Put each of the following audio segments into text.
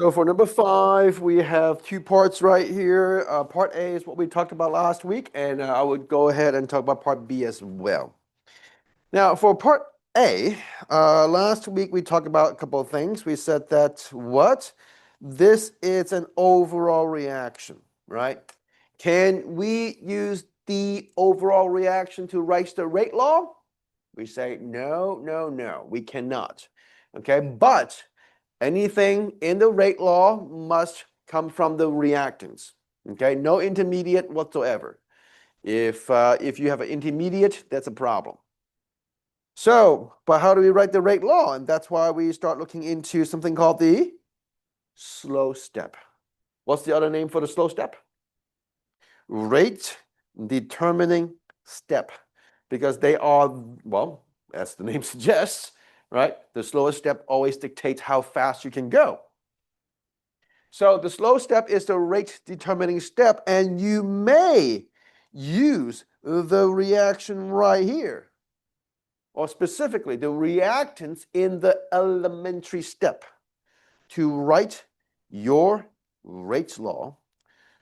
So for number 5, we have 2 parts right here. Part A is what we talked about last week, and I would go ahead and talk about part B as well. Now, for part A, last week we talked about a couple of things. We said that what? This is an overall reaction, right? Can we use the overall reaction to write the rate law? We say no, no, no, we cannot. Okay, but anything in the rate law must come from the reactants. Okay, no intermediate whatsoever. If you have an intermediate, that's a problem. So, but how do we write the rate law? And that's why we start looking into something called the slow step. What's the other name for the slow step? Rate determining step. Because they are, well, as the name suggests, right? The slowest step always dictates how fast you can go. So the slow step is the rate determining step, and you may use the reaction right here, or specifically the reactants in the elementary step to write your rates law.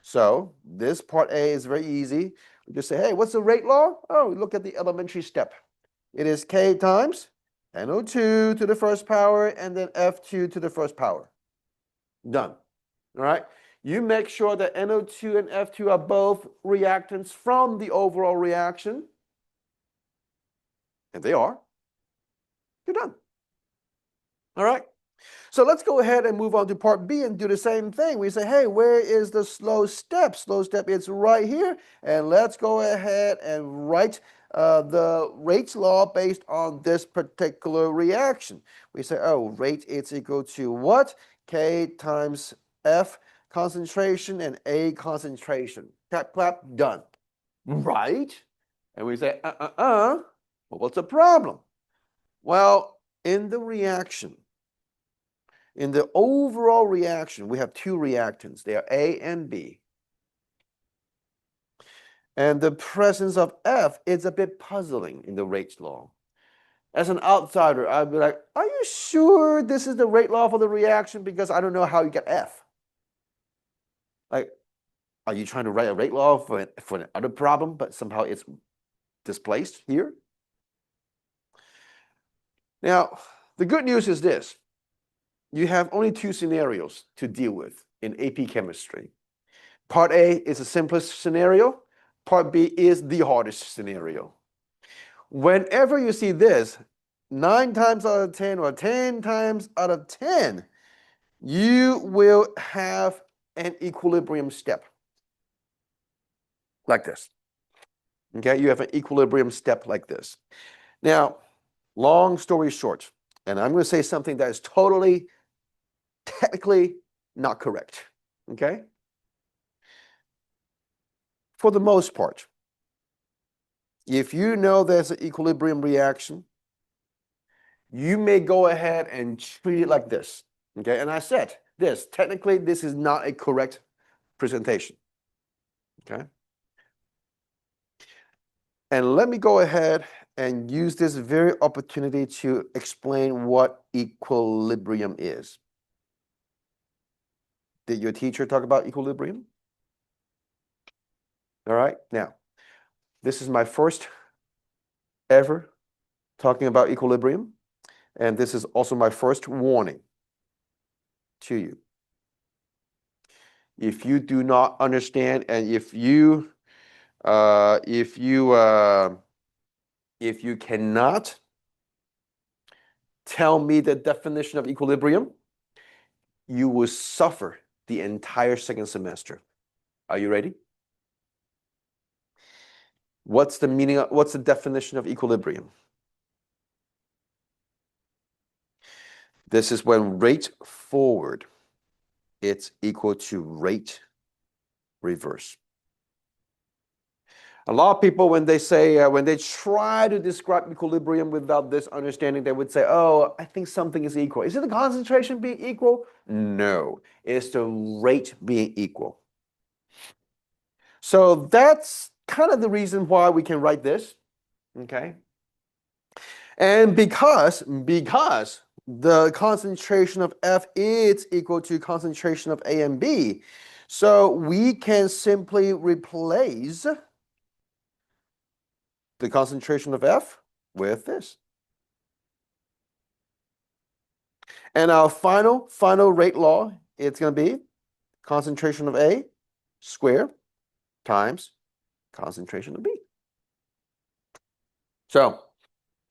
So this part A is very easy. We just say, hey, what's the rate law? Oh, look at the elementary step. It is K times NO2 to the first power and then F2 to the first power. Done. All right. You make sure that NO2 and F2 are both reactants from the overall reaction. And they are. You're done. All right. So let's go ahead and move on to part B and do the same thing. We say, hey, where is the slow step? Slow step is right here. And let's go ahead and write the rates law based on this particular reaction. We say, oh, rate is equal to what? K times F concentration and A concentration. Clap, clap, done. Right? And we say, well, what's the problem? Well, in the reaction, in the overall reaction, we have 2 reactants. They are A and B. And the presence of F is a bit puzzling in the rates law. As an outsider, I'd be like, are you sure this is the rate law for the reaction? Because I don't know how you get F. Like, are you trying to write a rate law for another problem, but somehow it's displaced here? Now, the good news is this. You have only 2 scenarios to deal with in AP chemistry. Part A is the simplest scenario. Part B is the hardest scenario. Whenever you see this, 9 times out of 10 or 10 times out of 10, you will have an equilibrium step. Like this. Okay, you have an equilibrium step like this. Now, long story short, and I'm going to say something that is totally technically not correct, okay? For the most part, if you know there's an equilibrium reaction, you may go ahead and treat it like this, okay? And I said this, technically this is not a correct presentation, okay? And let me go ahead and use this very opportunity to explain what equilibrium is. Did your teacher talk about equilibrium? All right, now, this is my first ever talking about equilibrium, and this is also my first warning to you. If you do not understand, and if you cannot tell me the definition of equilibrium, you will suffer the entire second semester. Are you ready? What's the definition of equilibrium? This is when rate forward, it's equal to rate reverse. A lot of people, when they say, when they try to describe equilibrium without this understanding, they would say, oh, I think something is equal. Is it the concentration being equal? No, it's the rate being equal. So that's kind of the reason why we can write this, okay? And because the concentration of F is equal to concentration of A and B. So we can simply replace the concentration of F with this. And our final rate law, it's going to be concentration of A squared times concentration of B.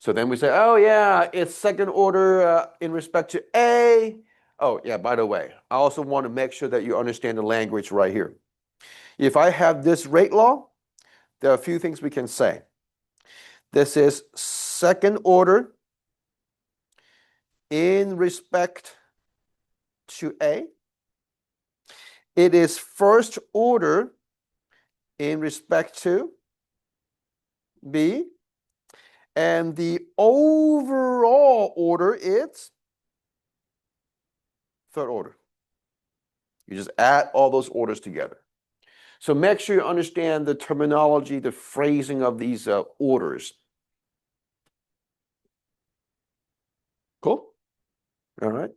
So then we say, oh yeah, it's second order in respect to A. Oh yeah, by the way, I also want to make sure that you understand the language right here. If I have this rate law, there are a few things we can say. This is second order in respect to A. It is first order in respect to B. And the overall order is third order. You just add all those orders together. So make sure you understand the terminology, the phrasing of these orders. Cool? All right.